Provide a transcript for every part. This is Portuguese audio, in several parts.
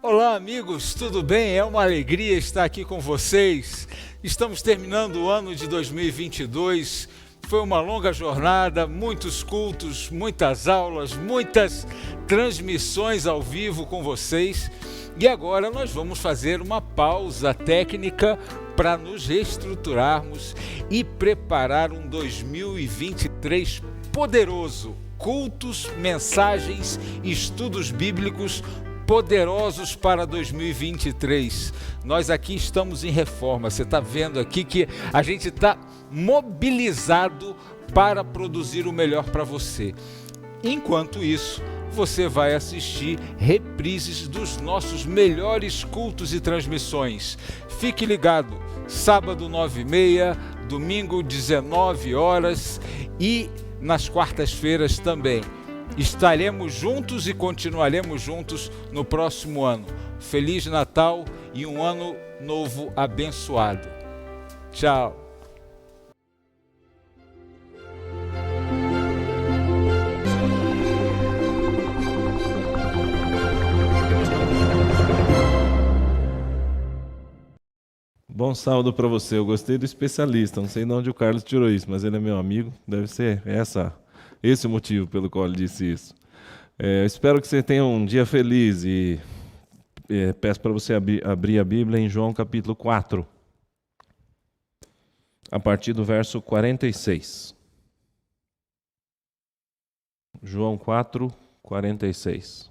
Olá, amigos, tudo bem? É uma alegria estar aqui com vocês. Estamos terminando o ano de 2022. Foi uma longa jornada, muitos cultos, muitas aulas, muitas transmissões ao vivo com vocês. E agora nós vamos fazer uma pausa técnica para nos reestruturarmos e preparar um 2023 poderoso. Cultos, mensagens, estudos bíblicos poderosos para 2023. Nós aqui estamos em reforma. Você está vendo aqui que a gente está mobilizado para produzir o melhor para você. Enquanto isso, você vai assistir reprises dos nossos melhores cultos e transmissões. Fique ligado, sábado 9h30, domingo 19 horas e nas quartas-feiras também. Estaremos juntos e continuaremos juntos no próximo ano. Feliz Natal e um ano novo abençoado. Tchau. Bom sábado para você. Eu gostei do especialista. Não sei de onde o Carlos tirou isso, mas ele é meu amigo. Deve ser esse o motivo pelo qual ele disse isso. Espero que você tenha um dia feliz e peço para você abrir a Bíblia em João capítulo 4, a partir do verso 46. João 4, 46.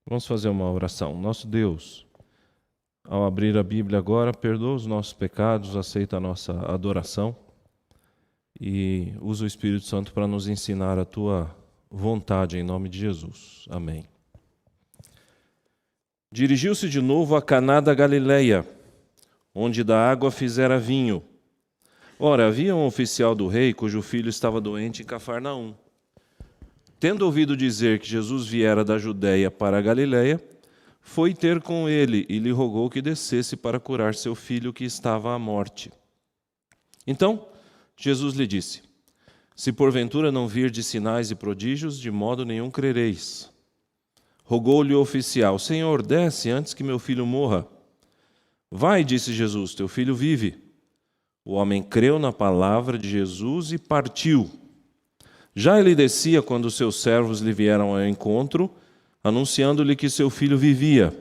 Vamos fazer uma oração. Nosso Deus, ao abrir a Bíblia agora, perdoa os nossos pecados, aceita a nossa adoração e usa o Espírito Santo para nos ensinar a Tua vontade, em nome de Jesus. Amém. Dirigiu-se de novo a Caná da Galileia, onde da água fizera vinho. Ora, havia um oficial do rei cujo filho estava doente em Cafarnaum. Tendo ouvido dizer que Jesus viera da Judeia para a Galileia, foi ter com ele e lhe rogou que descesse para curar seu filho que estava à morte. Então, Jesus lhe disse: Se porventura não virdes sinais e prodígios, de modo nenhum crereis. Rogou-lhe o oficial: Senhor, desce antes que meu filho morra. Vai, disse Jesus, teu filho vive. O homem creu na palavra de Jesus e partiu. Já ele descia quando seus servos lhe vieram ao encontro, anunciando-lhe que seu filho vivia.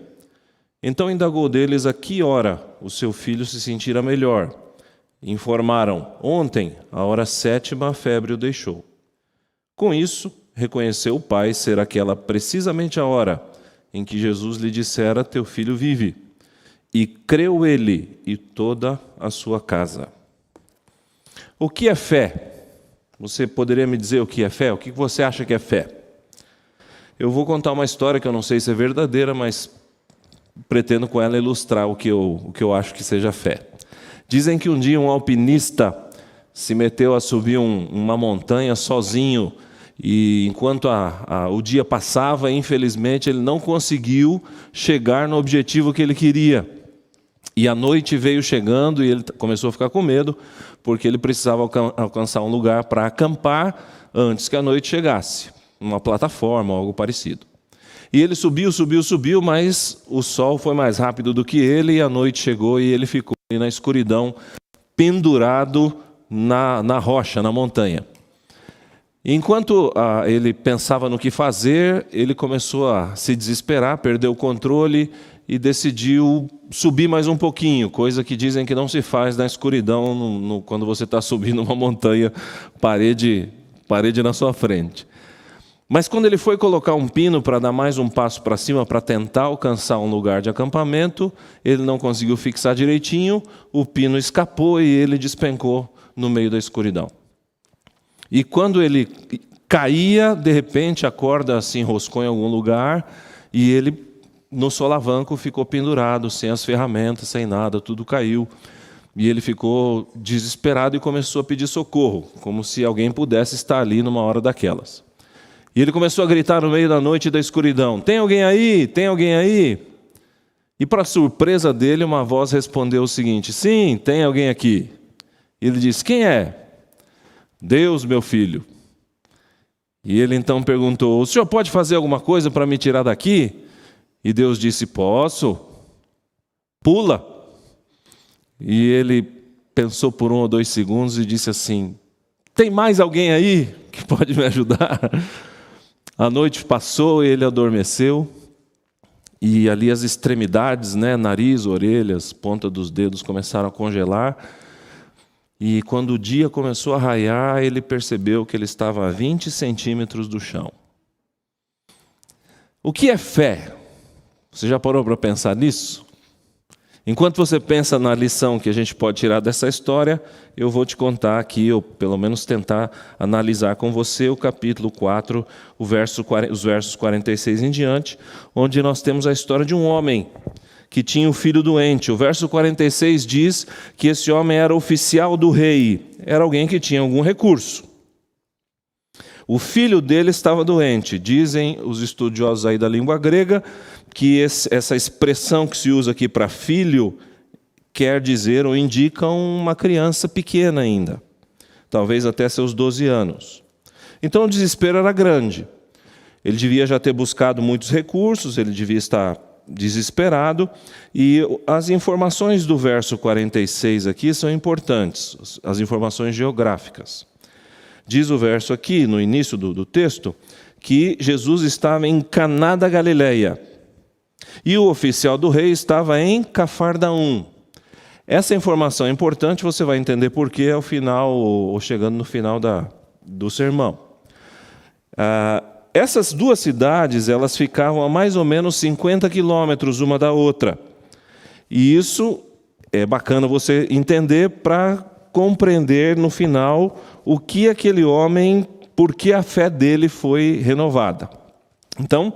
Então indagou deles a que hora o seu filho se sentira melhor. Informaram: ontem, à hora 7ª, a febre o deixou. Com isso, reconheceu o pai ser aquela precisamente a hora em que Jesus lhe dissera: teu filho vive. E creu ele e toda a sua casa. O que é fé? Você poderia me dizer o que é fé? O que você acha que é fé? Eu vou contar uma história que eu não sei se é verdadeira, mas pretendo com ela ilustrar o que eu acho que seja fé. Dizem que um dia um alpinista se meteu a subir uma montanha sozinho e enquanto o dia passava, infelizmente, ele não conseguiu chegar no objetivo que ele queria. E a noite veio chegando e ele começou a ficar com medo, porque ele precisava alcançar um lugar para acampar antes que a noite chegasse, uma plataforma ou algo parecido. E ele subiu, mas o sol foi mais rápido do que ele e a noite chegou e ele ficou ali na escuridão, pendurado na rocha, na montanha. Enquanto ele pensava no que fazer, ele começou a se desesperar, perdeu o controle e decidiu subir mais um pouquinho, coisa que dizem que não se faz na escuridão quando você está subindo uma montanha, parede na sua frente. Mas quando ele foi colocar um pino para dar mais um passo para cima, para tentar alcançar um lugar de acampamento, ele não conseguiu fixar direitinho, o pino escapou e ele despencou no meio da escuridão. E quando ele caía, de repente a corda se enroscou em algum lugar e ele, no solavanco, ficou pendurado, sem as ferramentas, sem nada, tudo caiu. E ele ficou desesperado e começou a pedir socorro, como se alguém pudesse estar ali numa hora daquelas. E ele começou a gritar no meio da noite e da escuridão: tem alguém aí? Tem alguém aí? E para surpresa dele, uma voz respondeu o seguinte: sim, tem alguém aqui. E ele disse: quem é? Deus, meu filho. E ele então perguntou: o senhor pode fazer alguma coisa para me tirar daqui? E Deus disse: posso, pula. E ele pensou por 1 ou 2 segundos e disse assim: tem mais alguém aí que pode me ajudar? A noite passou e ele adormeceu. E ali as extremidades, nariz, orelhas, ponta dos dedos começaram a congelar. E quando o dia começou a raiar, ele percebeu que ele estava a 20 centímetros do chão. O que é fé? Você já parou para pensar nisso? Enquanto você pensa na lição que a gente pode tirar dessa história, eu vou te contar aqui, ou pelo menos tentar analisar com você o capítulo 4, os versos 46 em diante, onde nós temos a história de um homem que tinha um filho doente. O verso 46 diz que esse homem era oficial do rei, era alguém que tinha algum recurso. O filho dele estava doente. Dizem os estudiosos aí da língua grega que essa expressão que se usa aqui para filho quer dizer ou indica uma criança pequena ainda, talvez até seus 12 anos. Então o desespero era grande. Ele devia já ter buscado muitos recursos, ele devia estar desesperado, e as informações do verso 46 aqui são importantes, as informações geográficas. Diz o verso aqui, no início do texto, que Jesus estava em Caná da Galileia e o oficial do rei estava em Cafarnaum. Essa informação é importante, você vai entender por quê ao final, ou chegando no final do sermão. Essas duas cidades, elas ficavam a mais ou menos 50 quilômetros uma da outra. E isso é bacana você entender para compreender no final o que aquele homem, por que a fé dele foi renovada. Então,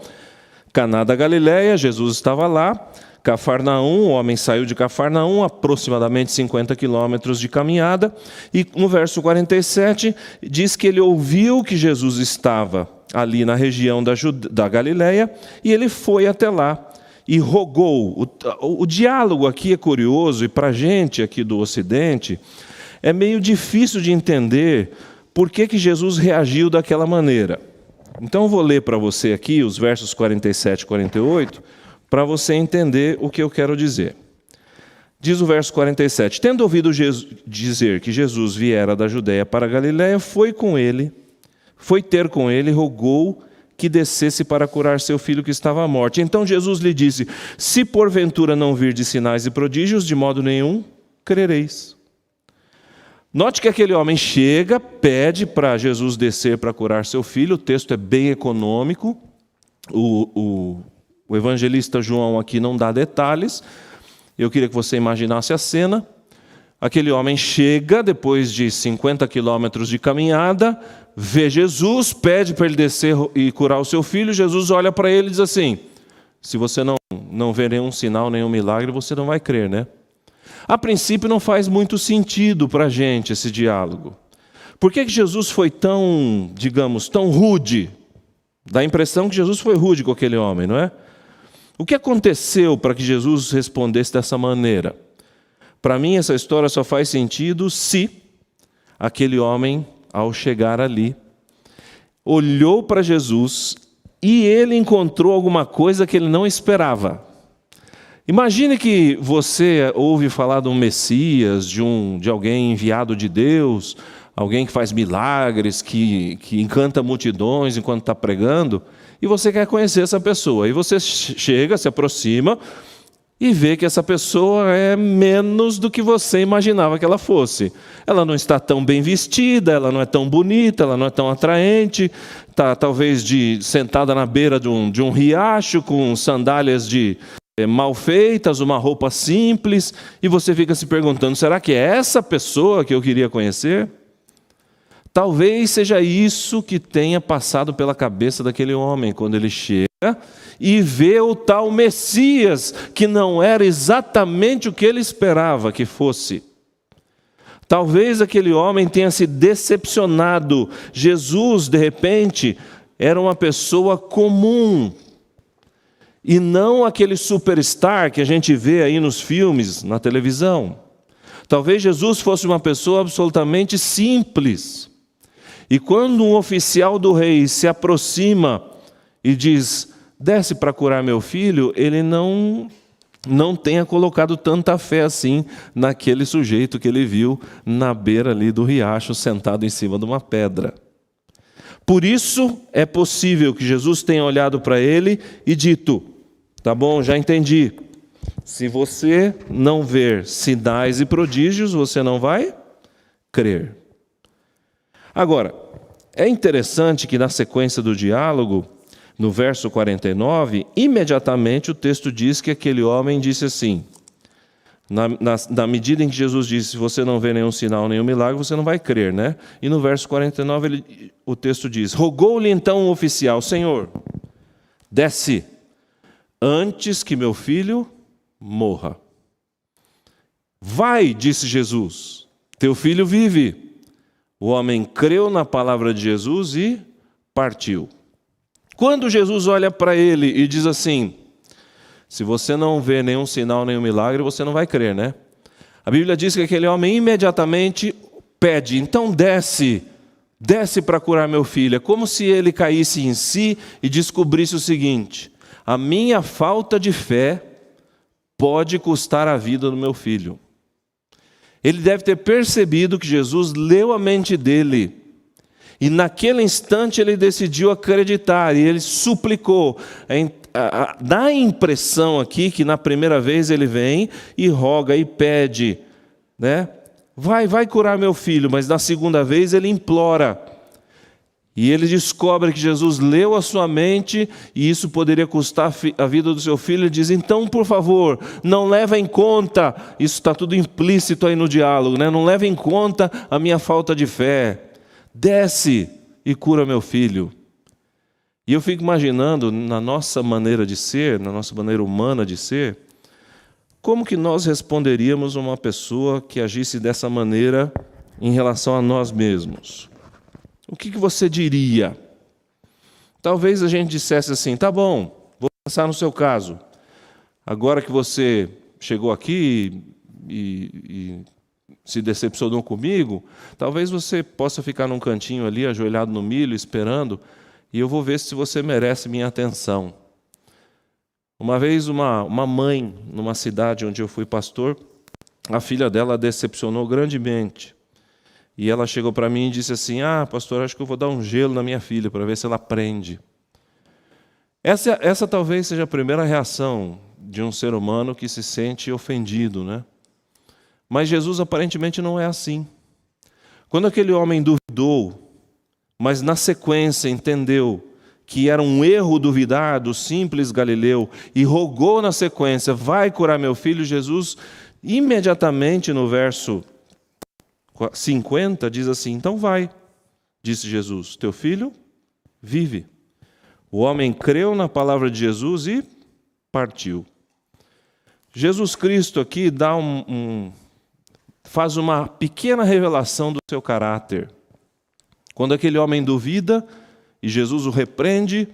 Caná da Galileia, Jesus estava lá. Cafarnaum, o homem saiu de Cafarnaum, aproximadamente 50 quilômetros de caminhada. E no verso 47, diz que ele ouviu que Jesus estava ali na região da Galileia, e ele foi até lá e rogou. O diálogo aqui é curioso, e para a gente aqui do Ocidente, é meio difícil de entender por que Jesus reagiu daquela maneira. Então eu vou ler para você aqui os versos 47 e 48, para você entender o que eu quero dizer. Diz o verso 47, tendo ouvido dizer que Jesus viera da Judeia para a Galileia, foi ter com ele e rogou que descesse para curar seu filho que estava à morte. Então Jesus lhe disse: se porventura não virdes sinais e prodígios, de modo nenhum crereis. Note que aquele homem chega, pede para Jesus descer para curar seu filho. O texto é bem econômico. O evangelista João aqui não dá detalhes. Eu queria que você imaginasse a cena. Aquele homem chega, depois de 50 quilômetros de caminhada, vê Jesus, pede para ele descer e curar o seu filho. Jesus olha para ele e diz assim: se você não ver nenhum sinal, nenhum milagre, você não vai crer, né? A princípio não faz muito sentido para a gente esse diálogo. Por que Jesus foi tão, digamos, tão rude? Dá a impressão que Jesus foi rude com aquele homem, não é? O que aconteceu para que Jesus respondesse dessa maneira? Para mim, essa história só faz sentido se aquele homem, ao chegar ali, olhou para Jesus e ele encontrou alguma coisa que ele não esperava. Imagine que você ouve falar de um Messias, de alguém enviado de Deus, alguém que faz milagres, que encanta multidões enquanto está pregando, e você quer conhecer essa pessoa. E você chega, se aproxima e vê que essa pessoa é menos do que você imaginava que ela fosse. Ela não está tão bem vestida, ela não é tão bonita, ela não é tão atraente, está talvez sentada na beira de um riacho com sandálias mal feitas, uma roupa simples, e você fica se perguntando: será que é essa pessoa que eu queria conhecer? Talvez seja isso que tenha passado pela cabeça daquele homem quando ele chega e vê o tal Messias, que não era exatamente o que ele esperava que fosse. Talvez aquele homem tenha se decepcionado. Jesus, de repente, era uma pessoa comum, e não aquele superstar que a gente vê aí nos filmes, na televisão. Talvez Jesus fosse uma pessoa absolutamente simples. E quando um oficial do rei se aproxima e diz, desce para curar meu filho, ele não tenha colocado tanta fé assim naquele sujeito que ele viu na beira ali do riacho, sentado em cima de uma pedra. Por isso é possível que Jesus tenha olhado para ele e dito, tá bom, já entendi. Se você não ver sinais e prodígios, você não vai crer. Agora, é interessante que na sequência do diálogo, no verso 49, imediatamente o texto diz que aquele homem disse assim, na medida em que Jesus disse, se você não vê nenhum sinal, nenhum milagre, você não vai crer, né? E no verso 49 o texto diz, rogou-lhe então o oficial, Senhor, desce, antes que meu filho morra. Vai, disse Jesus, teu filho vive. O homem creu na palavra de Jesus e partiu. Quando Jesus olha para ele e diz assim, se você não vê nenhum sinal, nenhum milagre, você não vai crer, né? A Bíblia diz que aquele homem imediatamente pede, então desce para curar meu filho. É como se ele caísse em si e descobrisse o seguinte, a minha falta de fé pode custar a vida do meu filho. Ele deve ter percebido que Jesus leu a mente dele. E naquele instante ele decidiu acreditar. E ele suplicou. Dá a impressão aqui que na primeira vez ele vem e roga e pede, né? Vai curar meu filho. Mas na segunda vez ele implora. E ele descobre que Jesus leu a sua mente e isso poderia custar a vida do seu filho. Ele diz, então, por favor, não leva em conta, isso está tudo implícito aí no diálogo, né? Não leva em conta a minha falta de fé. Desce e cura meu filho. E eu fico imaginando, na nossa maneira de ser, na nossa maneira humana de ser, como que nós responderíamos a uma pessoa que agisse dessa maneira em relação a nós mesmos? O que você diria? Talvez a gente dissesse assim, tá bom, vou pensar no seu caso. Agora que você chegou aqui e se decepcionou comigo, talvez você possa ficar num cantinho ali, ajoelhado no milho, esperando, e eu vou ver se você merece minha atenção. Uma vez uma mãe, numa cidade onde eu fui pastor, a filha dela decepcionou grandemente. E ela chegou para mim e disse assim, pastor, acho que eu vou dar um gelo na minha filha para ver se ela aprende. Essa talvez seja a primeira reação de um ser humano que se sente ofendido, né? Mas Jesus aparentemente não é assim. Quando aquele homem duvidou, mas na sequência entendeu que era um erro duvidar do simples Galileu e rogou na sequência, vai curar meu filho, Jesus imediatamente no verso 50 diz assim, então vai, disse Jesus, teu filho vive. O homem creu na palavra de Jesus e partiu. Jesus Cristo aqui faz uma pequena revelação do seu caráter. Quando aquele homem duvida, e Jesus o repreende,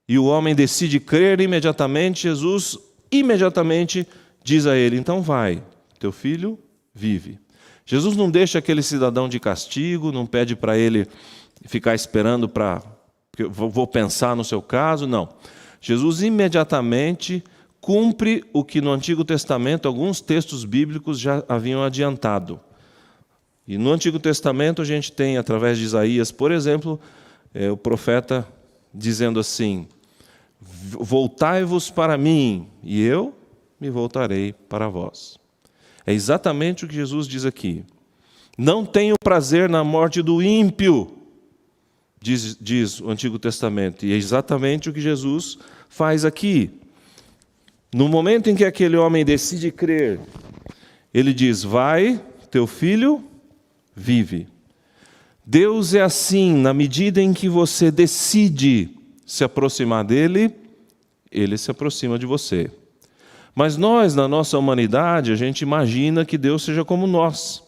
e o homem decide crer imediatamente, Jesus imediatamente diz a ele, então vai, teu filho vive. Jesus não deixa aquele cidadão de castigo, não pede para ele ficar esperando vou pensar no seu caso, não. Jesus imediatamente cumpre o que no Antigo Testamento alguns textos bíblicos já haviam adiantado. E no Antigo Testamento a gente tem, através de Isaías, por exemplo, o profeta dizendo assim, voltai-vos para mim, e eu me voltarei para vós. É exatamente o que Jesus diz aqui. Não tenho prazer na morte do ímpio, diz o Antigo Testamento. E é exatamente o que Jesus faz aqui. No momento em que aquele homem decide crer, ele diz, vai, teu filho vive. Deus é assim, na medida em que você decide se aproximar dele, ele se aproxima de você. Mas nós, na nossa humanidade, a gente imagina que Deus seja como nós.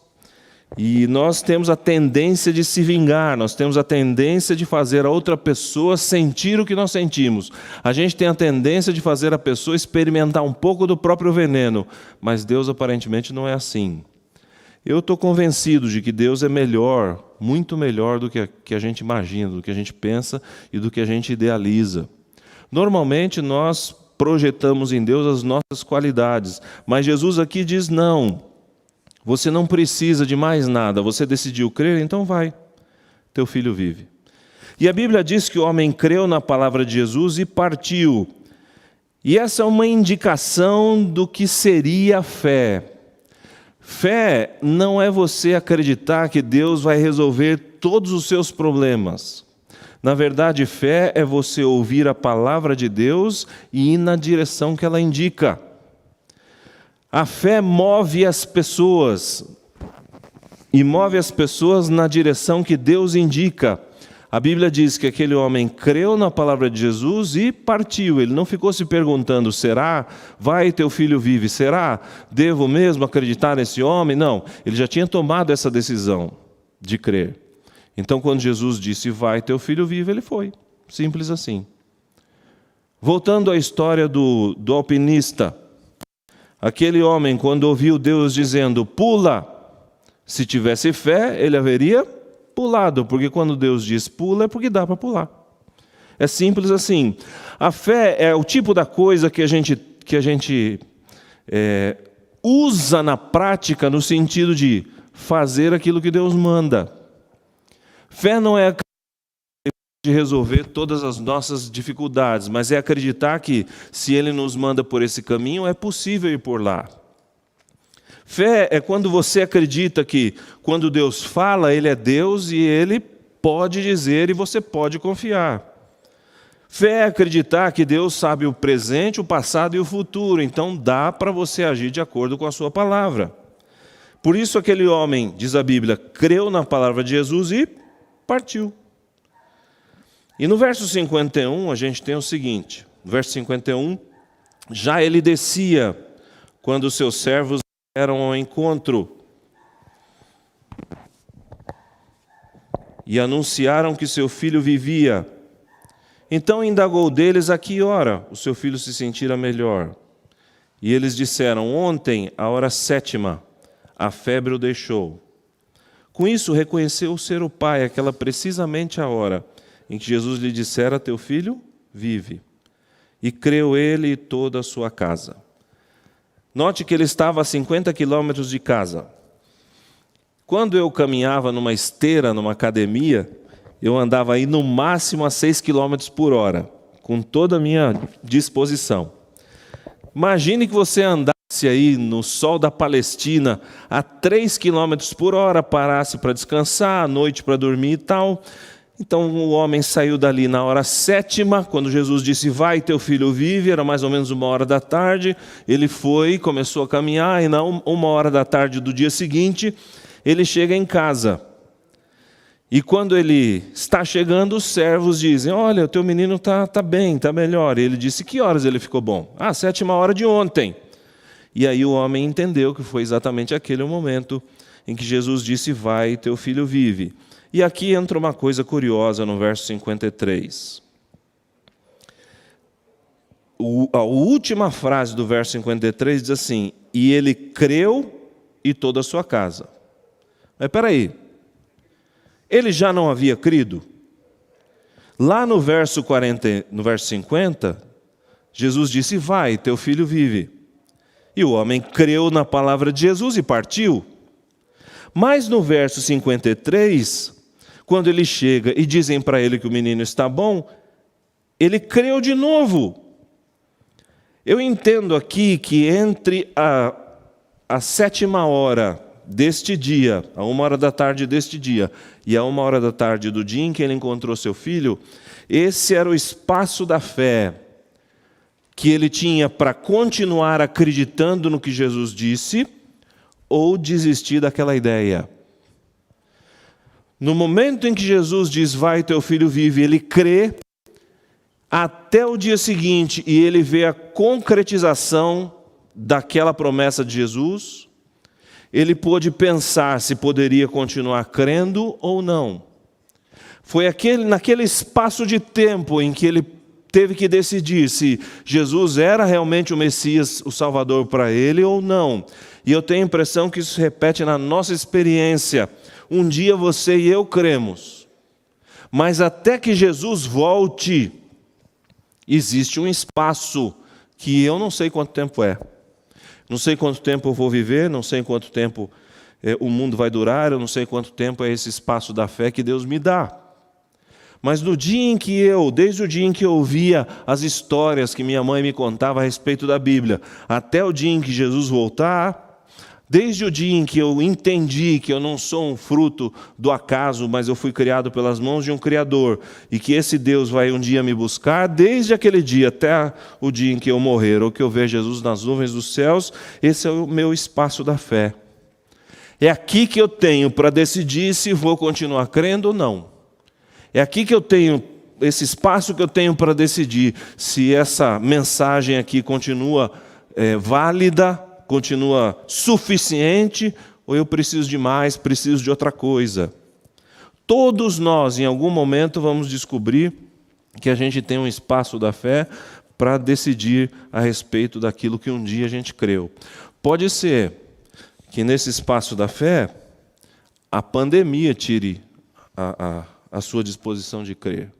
E nós temos a tendência de se vingar, nós temos a tendência de fazer a outra pessoa sentir o que nós sentimos. A gente tem a tendência de fazer a pessoa experimentar um pouco do próprio veneno, mas Deus aparentemente não é assim. Eu estou convencido de que Deus é melhor, muito melhor do que a gente imagina, do que a gente pensa e do que a gente idealiza. Normalmente nós projetamos em Deus as nossas qualidades, mas Jesus aqui diz não, você não precisa de mais nada, você decidiu crer, então vai, teu filho vive. E a Bíblia diz que o homem creu na palavra de Jesus e partiu. E essa é uma indicação do que seria a fé. Fé não é você acreditar que Deus vai resolver todos os seus problemas. Na verdade, fé é você ouvir a palavra de Deus e ir na direção que ela indica. A fé move as pessoas, e move as pessoas na direção que Deus indica. A Bíblia diz que aquele homem creu na palavra de Jesus e partiu. Ele não ficou se perguntando, será? Vai, teu filho vive. Será? Devo mesmo acreditar nesse homem? Não, ele já tinha tomado essa decisão de crer. Então, quando Jesus disse, vai, teu filho vive, ele foi. Simples assim. Voltando à história do alpinista. Aquele homem, quando ouviu Deus dizendo, pula, se tivesse fé, ele haveria pulado, porque quando Deus diz pula, é porque dá para pular. É simples assim. A fé é o tipo da coisa que a gente usa na prática no sentido de fazer aquilo que Deus manda. Fé não é de resolver todas as nossas dificuldades, mas é acreditar que se Ele nos manda por esse caminho, é possível ir por lá. Fé é quando você acredita que quando Deus fala, Ele é Deus e Ele pode dizer e você pode confiar. Fé é acreditar que Deus sabe o presente, o passado e o futuro, então dá para você agir de acordo com a sua palavra. Por isso aquele homem, diz a Bíblia, creu na palavra de Jesus e partiu. E no verso 51 a gente tem o seguinte, no verso 51, já ele descia quando os seus servos eram ao encontro e anunciaram que seu filho vivia. Então indagou deles a que hora o seu filho se sentira melhor. E eles disseram, ontem, à hora 7ª, a febre o deixou. Com isso reconheceu ser o pai, aquela precisamente a hora em que Jesus lhe dissera, teu filho vive. E creu ele e toda a sua casa. Note que ele estava a 50 quilômetros de casa. Quando eu caminhava numa esteira, numa academia, eu andava aí no máximo a 6 quilômetros por hora, com toda a minha disposição. Imagine que você andasse aí no sol da Palestina a 3 quilômetros por hora, parasse para descansar, à noite para dormir e tal. Então o homem saiu dali na hora 7ª, quando Jesus disse, vai, teu filho vive, era mais ou menos 13h, ele foi, começou a caminhar, e na 13h do dia seguinte, ele chega em casa. E quando ele está chegando, os servos dizem, olha, o teu menino está bem, está melhor. E ele disse, que horas ele ficou bom? 7ª hora de ontem. E aí o homem entendeu que foi exatamente aquele o momento em que Jesus disse, vai, teu filho vive. E aqui entra uma coisa curiosa no verso 53. A última frase do verso 53 diz assim, e ele creu e toda a sua casa. Mas espera aí, ele já não havia crido? Lá no verso 50, Jesus disse, vai, teu filho vive. E o homem creu na palavra de Jesus e partiu. Mas no verso 53, quando ele chega e dizem para ele que o menino está bom, ele creu de novo. Eu entendo aqui que entre a 7ª hora deste dia, a 13h deste dia, e a 13h do dia em que ele encontrou seu filho, esse era o espaço da fé que ele tinha para continuar acreditando no que Jesus disse ou desistir daquela ideia. No momento em que Jesus diz, vai, teu filho vive, ele crê até o dia seguinte e ele vê a concretização daquela promessa de Jesus, ele pôde pensar se poderia continuar crendo ou não. Foi naquele espaço de tempo em que ele teve que decidir se Jesus era realmente o Messias, o Salvador para ele ou não. E eu tenho a impressão que isso se repete na nossa experiência. Um dia você e eu cremos, mas até que Jesus volte, existe um espaço que eu não sei quanto tempo é. Não sei quanto tempo eu vou viver, não sei quanto tempo o mundo vai durar, eu não sei quanto tempo é esse espaço da fé que Deus me dá. Mas no dia em que desde o dia em que eu ouvia as histórias que minha mãe me contava a respeito da Bíblia, até o dia em que Jesus voltar, desde o dia em que eu entendi que eu não sou um fruto do acaso, mas eu fui criado pelas mãos de um Criador, e que esse Deus vai um dia me buscar, desde aquele dia até o dia em que eu morrer, ou que eu ver Jesus nas nuvens dos céus, esse é o meu espaço da fé. É aqui que eu tenho para decidir se vou continuar crendo ou não. É aqui que eu tenho, esse espaço que eu tenho para decidir se essa mensagem aqui continua válida, continua suficiente, ou eu preciso de mais, preciso de outra coisa. Todos nós, em algum momento, vamos descobrir que a gente tem um espaço da fé para decidir a respeito daquilo que um dia a gente creu. Pode ser que nesse espaço da fé, a pandemia tire a sua disposição de crer.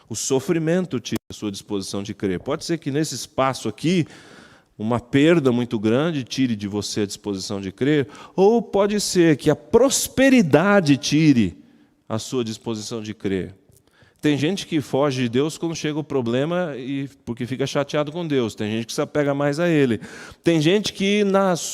O sofrimento tire a sua disposição de crer. Pode ser que nesse espaço aqui, uma perda muito grande tire de você a disposição de crer, ou pode ser que a prosperidade tire a sua disposição de crer. Tem gente que foge de Deus quando chega o problema porque fica chateado com Deus. Tem gente que se apega mais a Ele. Tem gente que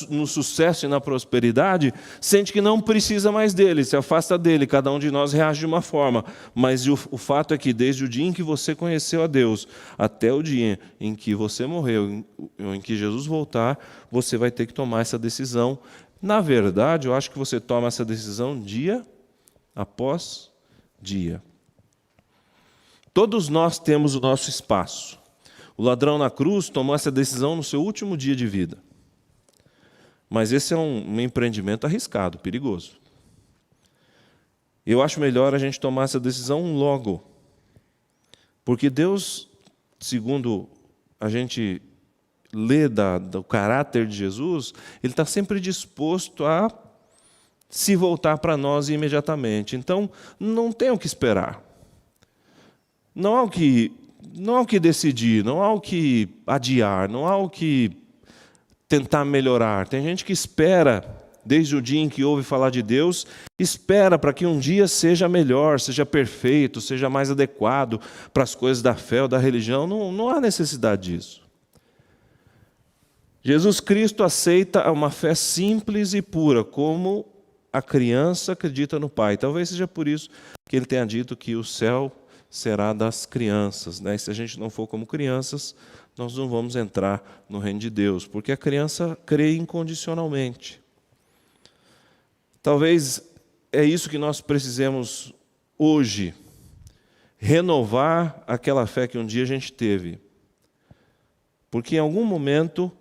no sucesso e na prosperidade sente que não precisa mais dele, se afasta dele. Cada um de nós reage de uma forma. Mas o fato é que desde o dia em que você conheceu a Deus até o dia em que você morreu, ou em que Jesus voltar, você vai ter que tomar essa decisão. Na verdade, eu acho que você toma essa decisão dia após dia. Todos nós temos o nosso espaço. O ladrão na cruz tomou essa decisão no seu último dia de vida. Mas esse é um empreendimento arriscado, perigoso. Eu acho melhor a gente tomar essa decisão logo. Porque Deus, segundo a gente lê do caráter de Jesus, Ele está sempre disposto a se voltar para nós imediatamente. Então, não tem o que esperar. Não há o que decidir, não há o que adiar, não há o que tentar melhorar. Tem gente que espera, desde o dia em que ouve falar de Deus, espera para que um dia seja melhor, seja perfeito, seja mais adequado para as coisas da fé ou da religião. Não há necessidade disso. Jesus Cristo aceita uma fé simples e pura, como a criança acredita no Pai. Talvez seja por isso que ele tenha dito que o céu será das crianças, né? E se a gente não for como crianças, nós não vamos entrar no reino de Deus, porque a criança crê incondicionalmente. Talvez é isso que nós precisemos hoje, renovar aquela fé que um dia a gente teve. Porque em algum momento,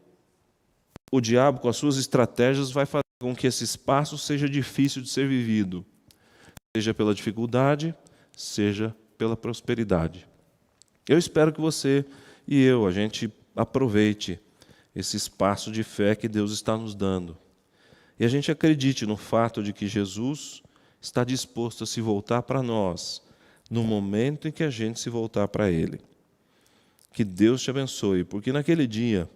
o diabo, com as suas estratégias, vai fazer com que esse espaço seja difícil de ser vivido, seja pela dificuldade, seja pela prosperidade. Eu espero que você e a gente aproveite esse espaço de fé que Deus está nos dando. E a gente acredite no fato de que Jesus está disposto a se voltar para nós no momento em que a gente se voltar para Ele. Que Deus te abençoe, porque naquele dia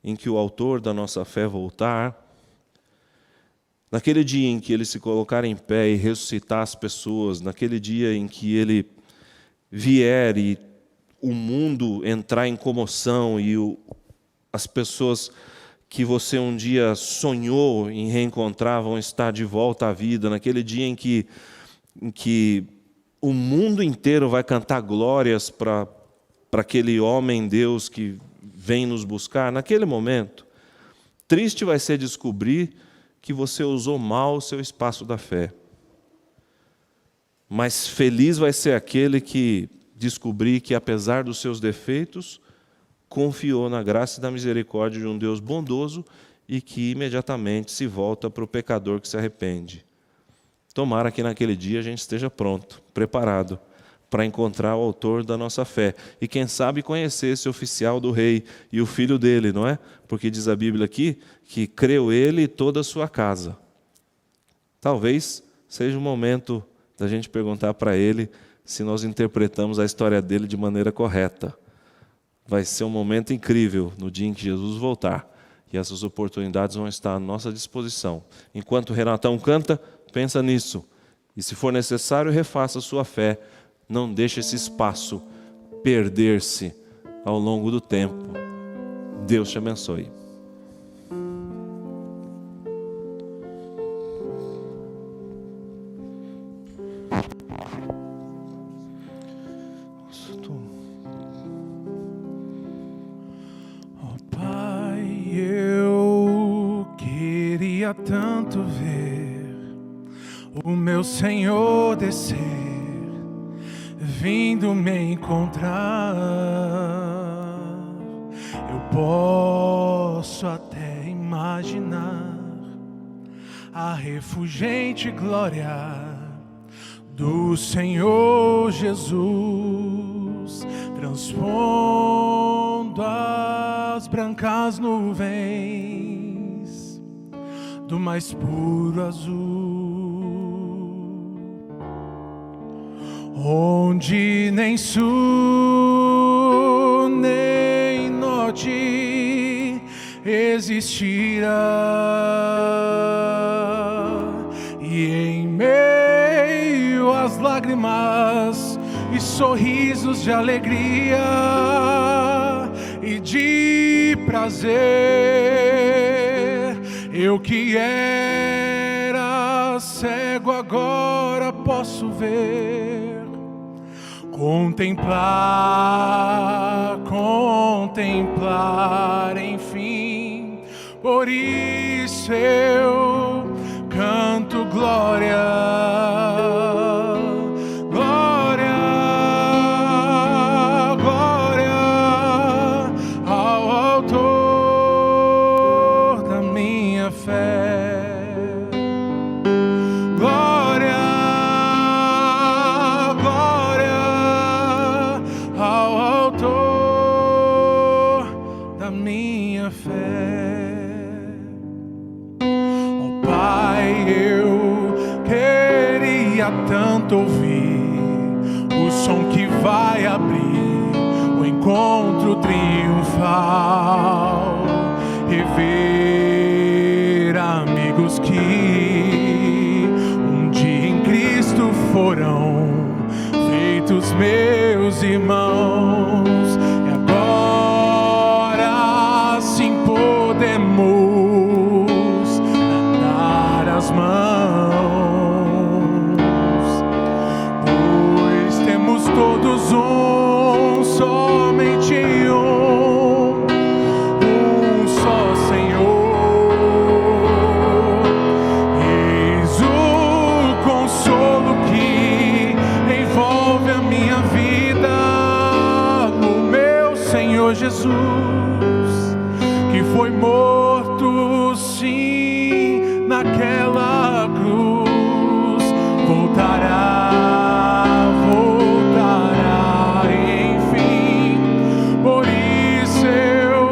em que o autor da nossa fé voltar, naquele dia em que Ele se colocar em pé e ressuscitar as pessoas, naquele dia em que Ele vier e o mundo entrar em comoção e as pessoas que você um dia sonhou em reencontrar vão estar de volta à vida, naquele dia em que o mundo inteiro vai cantar glórias para aquele homem Deus que vem nos buscar, naquele momento, triste vai ser descobrir que você usou mal o seu espaço da fé. Mas feliz vai ser aquele que descobrir que, apesar dos seus defeitos, confiou na graça e na misericórdia de um Deus bondoso e que imediatamente se volta para o pecador que se arrepende. Tomara que naquele dia a gente esteja pronto, preparado para encontrar o autor da nossa fé. E quem sabe conhecer esse oficial do rei e o filho dele, não é? Porque diz a Bíblia aqui que creu ele e toda a sua casa. Talvez seja o momento da gente perguntar para ele se nós interpretamos a história dele de maneira correta. Vai ser um momento incrível no dia em que Jesus voltar. E essas oportunidades vão estar à nossa disposição. Enquanto o Renatão canta, pensa nisso. E se for necessário, refaça a sua fé. Não deixe esse espaço perder-se ao longo do tempo. Deus te abençoe. Tanto ver o meu Senhor descer, vindo me encontrar. Eu posso até imaginar a refulgente glória do Senhor Jesus, transpondo as brancas nuvens do mais puro azul, onde nem sul nem norte existirá, e em meio às lágrimas e sorrisos de alegria e de prazer, eu que era cego agora posso ver, contemplar, enfim. Por isso eu canto glória, glória, glória ao autor da minha fé. Glória, glória ao autor da minha fé. Ó Pai, eu queria tanto ouvir o som que vai abrir o encontro triunfal, rever amigos que um dia em Cristo foram feitos meus irmãos. E agora sim podemos dar as mãos, pois temos todos um, somente um só Senhor. Eis o consolo que envolve a minha vida, no meu Senhor Jesus, que foi morto sim naquela cruz, voltará, enfim. Por isso eu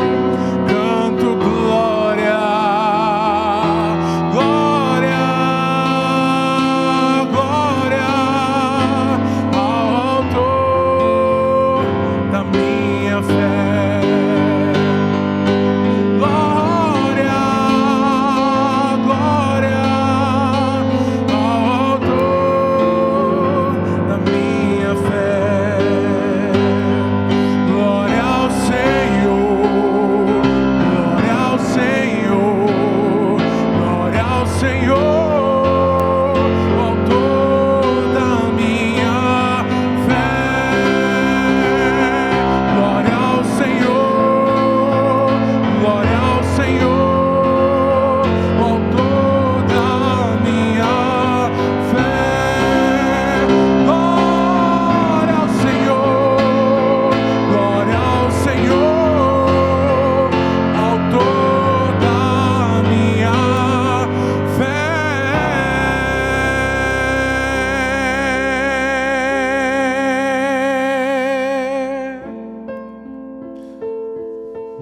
canto glória, glória, glória ao autor da minha fé. Glória, glória ao autor da minha fé. Glória ao Senhor, glória ao Senhor, glória ao Senhor, autor da minha fé. Glória ao Senhor.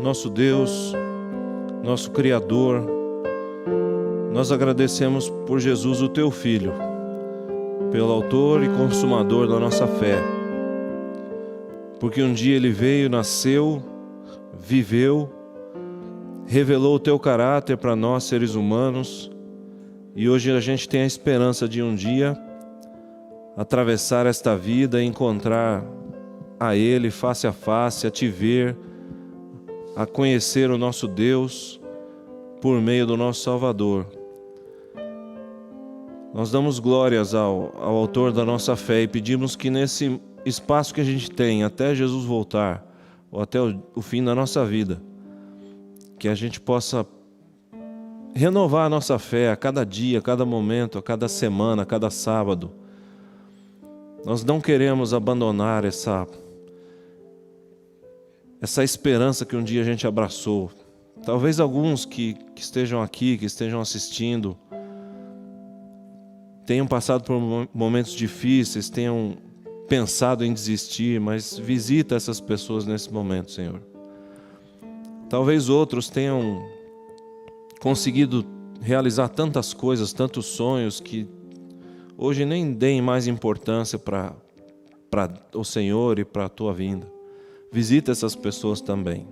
nosso Deus, nosso Criador, nós agradecemos por Jesus, o Teu Filho, pelo autor e consumador da nossa fé, porque um dia Ele veio, nasceu, viveu, revelou o Teu caráter para nós, seres humanos, e hoje a gente tem a esperança de um dia atravessar esta vida e encontrar a Ele face a face, a Te ver, a conhecer o nosso Deus por meio do nosso Salvador. Nós damos glórias ao autor da nossa fé e pedimos que nesse espaço que a gente tem até Jesus voltar, ou até o fim da nossa vida, que a gente possa renovar a nossa fé a cada dia, a cada momento, a cada semana, a cada sábado. Nós não queremos abandonar essa esperança que um dia a gente abraçou. Talvez alguns que estejam aqui, que estejam assistindo, tenham passado por momentos difíceis, tenham pensado em desistir, mas visita essas pessoas nesse momento, Senhor. Talvez outros tenham conseguido realizar tantas coisas, tantos sonhos, que hoje nem deem mais importância para o Senhor e para a Tua vinda. Visita essas pessoas também.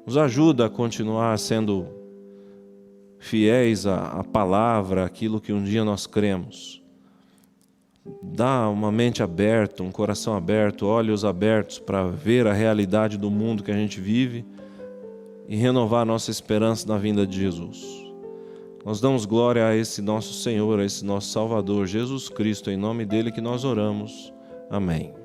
Nos ajuda a continuar sendo fiéis à palavra, aquilo que um dia nós cremos. Dá uma mente aberta, um coração aberto, olhos abertos para ver a realidade do mundo que a gente vive e renovar a nossa esperança na vinda de Jesus. Nós damos glória a esse nosso Senhor, a esse nosso Salvador, Jesus Cristo, em nome dele que nós oramos. Amém.